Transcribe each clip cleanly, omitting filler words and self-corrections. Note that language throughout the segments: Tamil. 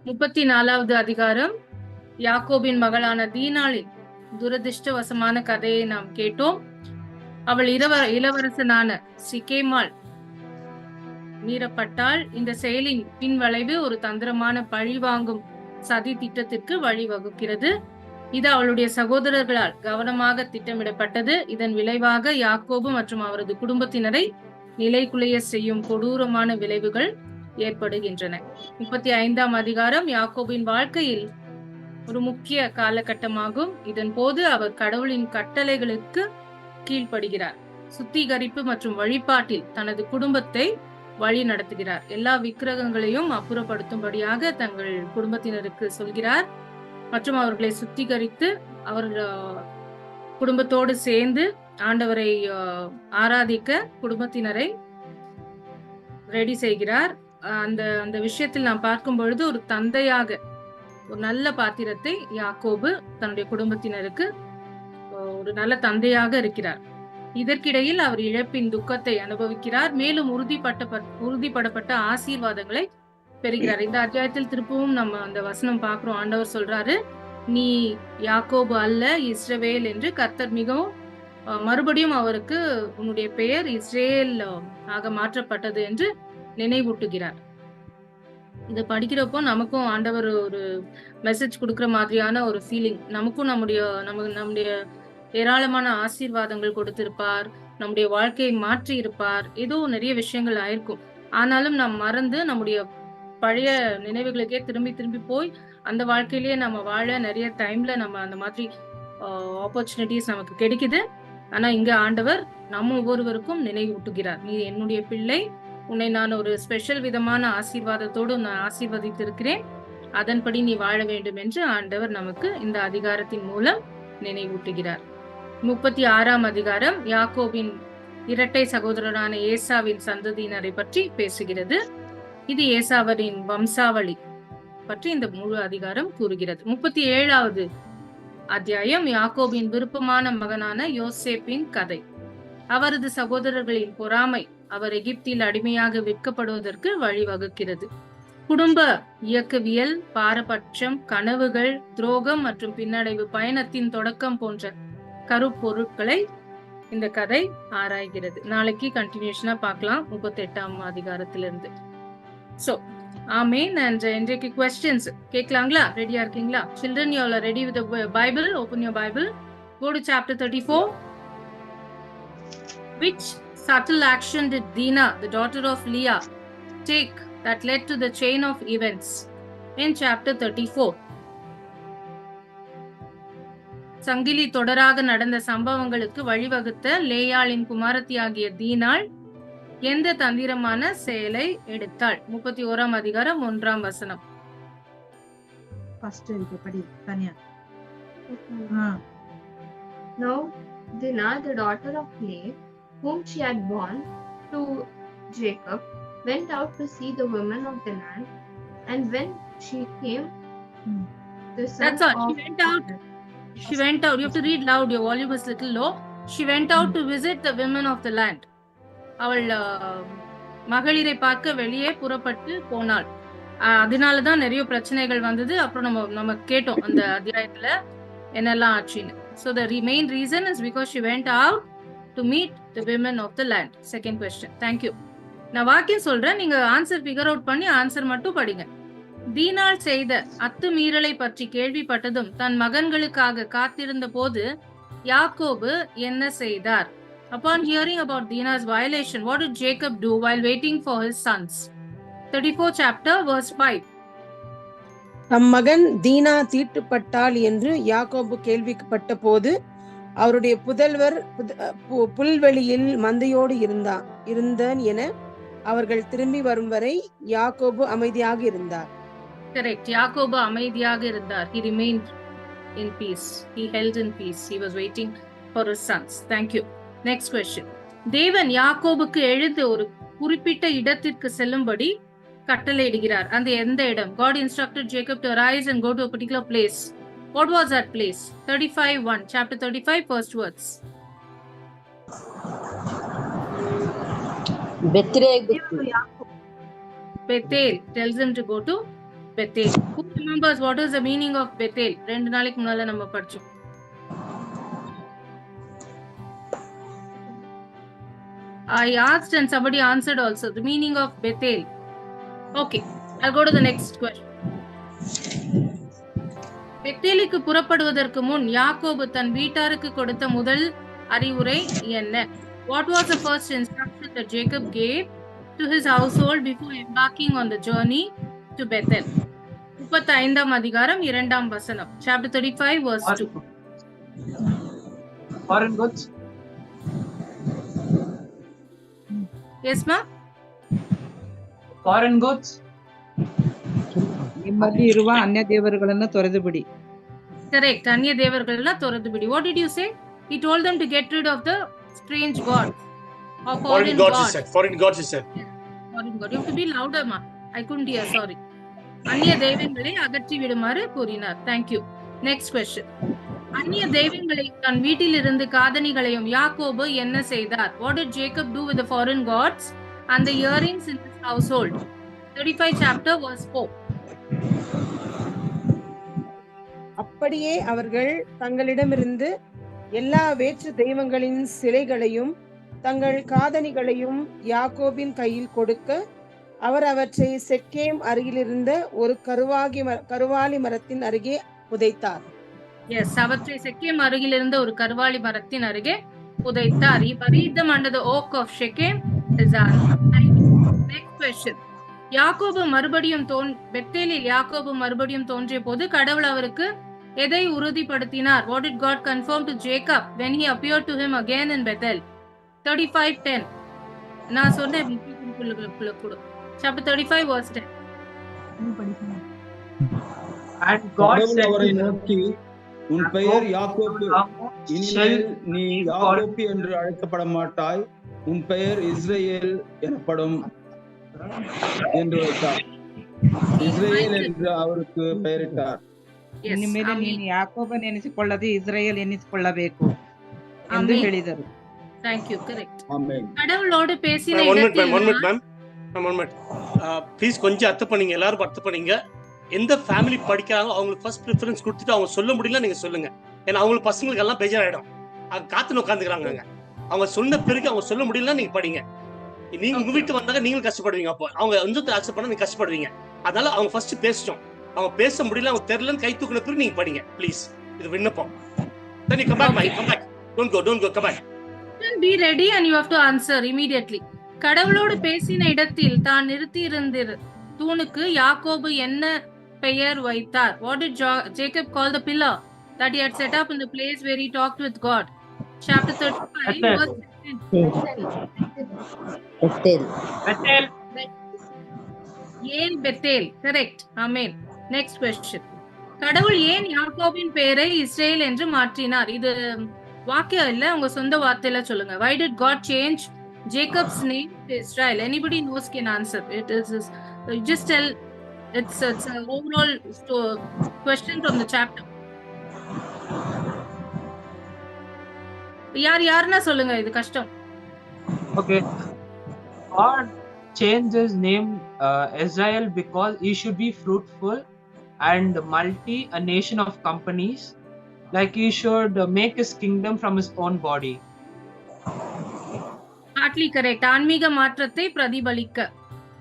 34வது அதிகாரம் யாக்கோபின் மகளான தீனாளின் துரதிருஷ்டவசமான கதையை நாம் கேட்டோம். அவள் இளவரசனான சிகேமால் மீறப்பட்டால் இந்த செயலின் பின்வளைவு ஒரு தந்திரமான பழிவாங்கும் சதி திட்டத்திற்கு வழிவகுக்கிறது. இது அவளுடைய சகோதரர்களால் கவனமாக திட்டமிடப்பட்டது. இதன் விளைவாக யாக்கோபு மற்றும் அவரது குடும்பத்தினரை நிலைகுலைய செய்யும் கொடூரமான விளைவுகள் ஏற்படுகின்றன. 35ஆம் அதிகாரம் யாக்கோபின் வாழ்க்கையில் ஒரு முக்கிய காலகட்டமாகும். இதன் போது அவர் கடவுளின் கட்டளைகளுக்கு கீழ்ப்படுகிறார். சுத்திகரிப்பு மற்றும் வழிபாட்டில் தனது குடும்பத்தை வழி நடத்துகிறார். எல்லா விக்கிரகங்களையும் அப்புறப்படுத்தும்படியாக தங்கள் குடும்பத்தினருக்கு சொல்கிறார் மற்றும் அவர்களை சுத்திகரித்து அவர் குடும்பத்தோடு சேர்ந்து ஆண்டவரை ஆராதிக்க குடும்பத்தினரை ரெடி செய்கிறார். அந்த விஷயத்தில் நாம் பார்க்கும் பொழுது ஒரு தந்தையாக ஒரு நல்ல பாத்திரத்தை யாக்கோபு தன்னுடைய குடும்பத்தினருக்கு ஒரு நல்ல தந்தையாக இருக்கிறார். இதற்கிடையில் அவர் இழப்பின் துக்கத்தை அனுபவிக்கிறார். மேலும் உறுதிப்படப்பட்ட ஆசீர்வாதங்களை பெறுகிறார். இந்த அத்தியாயத்தில் திருப்பவும் நம்ம அந்த வசனம் பார்க்கிறோம். ஆண்டவர் சொல்றாரு, நீ யாக்கோபு அல்ல இஸ்ரவேல் என்று. கர்த்தர் மிகவும் மறுபடியும் அவருக்கு உன்னுடைய பெயர் இஸ்ரேல் ஆக மாற்றப்பட்டது என்று நினைவூட்டுகிறார். இதை படிக்கிறப்போ நமக்கும் ஆண்டவர் ஒரு மெசேஜ் கொடுக்கிற மாதிரியான ஒரு ஃபீலிங். நமக்கும் நம்முடைய ஏராளமான ஆசீர்வாதங்கள் கொடுத்திருப்பார், நம்முடைய வாழ்க்கையை மாற்றி இருப்பார், ஏதோ நிறைய விஷயங்கள் ஆயிருக்கும். ஆனாலும் நாம் மறந்து நம்முடைய பழைய நினைவுகளுக்கே திரும்பி போய் அந்த வாழ்க்கையிலேயே நம்ம வாழ நிறைய டைம்ல நம்ம அந்த மாதிரி ஆப்பர்ச்சுனிட்டிஸ் நமக்கு கிடைக்குது. ஆனா இங்க ஆண்டவர் நம்ம ஒவ்வொருவருக்கும் நினைவூட்டுகிறார், நீ என்னுடைய பிள்ளை, உன்னை நான் ஒரு ஸ்பெஷல் விதமான ஆசீர்வாதத்தோடு நான் ஆசீர்வதித்திருக்கிறேன், அதன்படி நீ வாழ வேண்டும் என்று ஆண்டவர் நமக்கு இந்த அதிகாரத்தின் மூலம் நினைவூட்டுகிறார். 36ஆம் அதிகாரம் யாக்கோபின் இரட்டை சகோதரரான ஏசாவின் சந்ததியினரை பற்றி பேசுகிறது. இது ஏசாவரின் வம்சாவளி பற்றி இந்த முழு அதிகாரம் கூறுகிறது. 37வது அத்தியாயம் யாக்கோபின் விருப்பமான மகனான யோசேப்பின் கதை. அவரது சகோதரர்களின் பொறாமை அவர் எகிப்தில் அடிமையாக விற்கப்படுவதற்கு வழிவகுக்கிறது. குடும்ப இயக்கவியல், பாரபட்சம், கனவுகள், துரோகம் மற்றும் பின்னடைவு, பயணத்தின் தொடக்கம் போன்ற கருப்பொருட்களை இந்த கதை ஆராய்கிறது. நாளைக்கு கண்டினியூஷனா பார்க்கலாம் 38ஆம் அதிகாரத்திலிருந்து. So amen. அண்ட் இன்றைக்கு questions கேட்கலாங்களா? ரெடியா இருக்கீங்களா? Children, you all are ready with the Bible? Open your Bible. Go to chapter 34. Which subtle action did Dinah, the daughter of Leah, take that led to the chain of events in chapter 34? சங்கிலி தொடராக நடந்த சம்பவங்களுக்கு வழிவகுத்த லேயாளின் குமாரத்தியாகிய தீனாள் எந்த தந்திரமான செயலை எடுத்தாள்? 31ஆம் அதிகாரம் 1ஆம் வசனம். Now Dinah, the daughter of Leah, whom she had born to Jacob, went out to see the women of the land, and when she came, the son That's all. She went out. You have to read loud. Your volume is little low. She went out to visit the women of the land. அவள் மகளிரை பார்க்க வெளியே புறப்பட்டு போனாள். அதனாலதான் நிறைய பிரச்சனைகள் வந்தது. அப்புறம் நம்ம கேட்டோம் அந்த அத்தியாயத்துல என்னெல்லாம் ஆச்சுன்னு. So the main reason is because she went out to meet the women of the land. Second question. Thank you. நான் வாக்கியம் சொல்றேன், நீங்க ஆன்சர் ஃபிகர் அவுட் பண்ணி ஆன்சர் மட்டும் படிங்க. தீனாள் செய்த அத்துமீறலை பற்றி கேள்விப்பட்டதும் தன் மகன்களுக்காக காத்திருந்த போது யாக்கோபு என்ன செய்தார்? Upon hearing about Dinah's violation, what did Jacob do while waiting for his sons? 34 chapter verse 5. தம் மகன் தீனா தீட்டுப்பட்டாள் என்று யாக்கோபு கேள்விப்பட்ட போது அவருடைய புதல்வர் புல்வெளியில் மந்தையோடு இருந்தான் என அவர்கள் திரும்பி வரும் வரை யாக்கோபு அமைதியாக இருந்தார். Correct. யாக்கோபு அமைதியாக இருந்தார். He remained in peace. He held in peace. He was waiting for his sons. Thank you. Next question. தேவன் யாக்கோபுக்கு எழுந்து ஒரு குறிப்பிட்ட இடத்திற்கு செல்லும்படி கட்டளையிடுகிறார். அந்த எந்த இடம்? God instructed Jacob to arise and go to a particular place. What was that place? 35:1. Chapter 35 first words. Bethel tells him to go to Bethel. Who remembers what is the meaning of Bethel? 2 நாளைக்கு முன்னால நம்ம படிச்சோம். I asked and somebody answered also. The meaning of Bethel. Okay, I'll go to the next question. பெத்தேலுக்கு புறப்படுவதற்கு முன் யாக்கோபு தன் வீட்டாருக்கு கொடுத்த முதல் அறிவுரை என்ன? What was the first instruction that Jacob gave to his household before embarking on the journey to Bethel? 35ஆம் அதிகாரம் 2ஆம் வசனம். Chapter 35 verse 2. Foreign goods. Yes ma? Foreign goods. ನಿಮ್ಮಲ್ಲಿ ಇರುವ ಅನ್ಯ ದೇವರುಗಳನ್ನು ತೊರೆದು ಬಿಡಿ. Correct. ಅನ್ಯ ದೇವರುಗಳನ್ನ ತೊರೆದು ಬಿಡಿ. What did you say? He told them to get rid of the strange god or foreign god. Foreign gods is said. Foreign god. You have to be louder ma. I couldn't hear, sorry. அந்நிய தெய்வங்களை அகற்றி விடுமாறு கூறினார். Thank you. Next question. அந்நிய தெய்வங்களையும் தன் வீட்டில் இருந்து காதணிகளையும் யாக்கோபு என்ன செய்தார்? What did Jacob do with the foreign gods and the earrings in his household? 35 chapter verse 4. அப்படியே அவர்கள் தங்களிடமிருந்து எல்லா வேற்று தெய்வங்களின் சிலைகளையும் தங்கள் காதணிகளையும் யாக்கோபின் கையில் கொடுக்க அவர் அவற்றை செக்கேம் அருகிலிருந்த ஒரு கருவாலி மரத்தின் அருகே புதைத்தார். Yes, அவற்றை செக்கேம் அருகில் இருந்த ஒரு கருவாலி மரத்தின் அருகே புதைத்தார். He buried them under the oak of Shechem. Next question. யாக்கோபு மறுபடியும் பெத்தேலில் யாக்கோபு மறுபடியும் தோன்றிய போது கடவுள் அவருக்கு எதை உறுதிப்படுத்தினார்? What did God confirm to Jacob when he appeared to him again in Bethel? 35:10. நான் சொன்னேன் chapter 35 verse 10. And God said அவரை நோக்கி, உன் பெயர் யாக்கோபு, இனிமேல் நீ யாக்கோபு என்று அழைக்கப்பட மாட்டாய், உன் பெயர் இஸ்ரவேல் எனப்படும் என்று வைத்தார். இஸ்ரவேல் என்று அவருக்கு பெயரிட்டார். ಇನ್ಮೇಲೆ ನೀನು ಯಾಕೋಬನ್ ಎನಿಸಿಕೊಳ್ಳದೆ ಇಸ್ರಾಯೇಲ್ ಎನಿಸಿಕೊಳ್ಳಬೇಕು ಎಂದು ಹೇಳಿದರು. Thank you. Correct. Amen. கடவுளோடு பேசின One இடத்தில் minute. Please கொஞ்சம் அர்த்தம் பண்ணீங்க, எல்லாரும் அர்த்தம் பண்ணீங்க. எந்த ஃபேமிலி படிக்கிறாங்க அவங்களுக்கு ஃபர்ஸ்ட் ப்ரிஃபரன்ஸ் கொடுத்துட்டு அவங்க சொல்ல முடியல நீங்க சொல்லுங்க. ஏன்னா அவங்களுக்கு பசங்களுக்கு எல்லாம் பேஜாயிடும். அவங்க காத்துன்னு உட்காந்துக்கிறாங்க. அவங்க சொன்ன பிறகு அவங்க சொல்ல முடியலன்னா நீங்க படிங்க. நீங்க உங்க வீட்டு வந்தாங்க நீங்களும் கஷ்டப்படுவீங்க. அப்போ அவங்க வந்து அக்செப்ட் பண்ணா நீங்க கஷ்டப்படுவீங்க. அதனால அவங்க ஃபர்ஸ்ட் பேசிட்டோம். அவங்க பேச முடியல, அவங்க தெரியலன்னு கை தூக்குன பிறகு நீங்க படிங்க ப்ளீஸ். இது விண்ணப்பம். Then you come back, Mike. Come back. Don't go. Come back. Be ready and you have to answer immediately. கடவுளோடு பேசின இடத்தில் தான் நிறுத்தியிருந்த தூணுக்கு யாக்கோபு என்ன பெயர் வைத்தார்? What did Jacob call the pillar that he had set up in the place where he talked with God? Chapter 35 verse 10. Bethel. ஏன் Bethel? Correct. Amen. Next question. கடவுள் ஏன் யாக்கோபின் பெயரை இஸ்ரேல் என்று மாற்றினார்? இது வாக்கியம் இல்ல, உங்க சொந்த வார்த்தையில சொல்லுங்க. Why did God change Jacob's name to Israel? Anybody knows can answer. It is just tell. It's an overall question from the chapter. யாருன்னா சொல்லுங்க, இது கஷ்டம். Okay. God changed his name Israel because he should be fruitful and a nation of companies. Like he should make his kingdom from his own body. Partly correct. ஆன்மீக மாற்றத்தை பிரதிபலிக்க.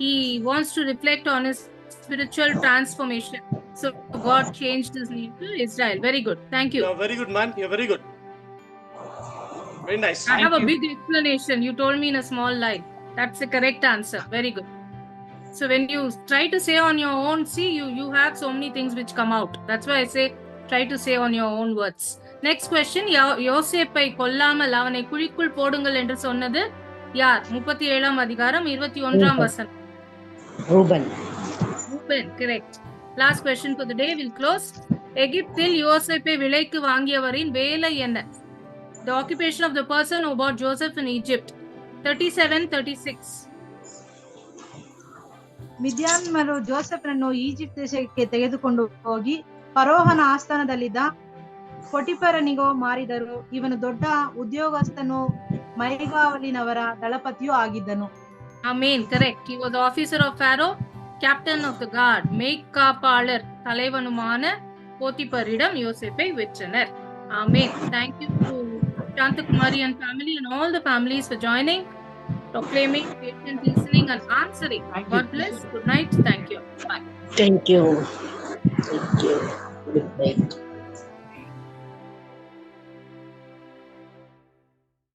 He wants to reflect on his spiritual transformation. So God changed his name to Israel. Very good. Thank you. You're very good, man. You're very good. Very nice. I have a big explanation. You told me in a small line. That's the correct answer. Very good. So when you try to say on your own, see, you have so many things which come out. That's why I say try to say on your own words. Next question. யோசேப்பை கொல்லாமல் அவனை குழிக்குள் போடுங்கள் என்று சொன்னது யார்? 37ஆம் அதிகாரம் 21ஆம் வசனம். Ruban. Correct. Last question for the day. We'll close. எகிப்தில் யோசேப்பை விலைக்கு வாங்கியவரின் வேலை என்ன? The occupation of the person who bought Joseph in Egypt. 37-36. ಮಿದ್ಯಾನ್ಯರು ಜೋಸೆಫನನ್ನು ಈಜಿಪ್ಟ್ ದೇಶಕ್ಕೆ ತೆಗೆದುಕೊಂಡು ಹೋಗಿ ಫರೋಹನ ಆಸ್ಥಾನದಲ್ಲಿದ್ದ ಪೊಟಿಫರನಿಗೂ ಮಾರಿದರು. ಇವನು ದೊಡ್ಡ ಉದ್ಯೋಗಸ್ಥನು, ಮೈಗಾವಲಿನವರ ದಳಪತಿಯೂ ಆಗಿದ್ದನು. Amen. Correct. He was the officer of Pharaoh, captain of the guard மெய்க்காப்பாளர் தலைவனுமான போத்திபரிடம் யோசேப்பை வெற்றனர். ஆமென். Thank you to Shantakumari and family and all the families for joining, proclaiming, patient listening and answering. God bless. Good night. Thank you. Bye. Thank you. Thank you. Good night.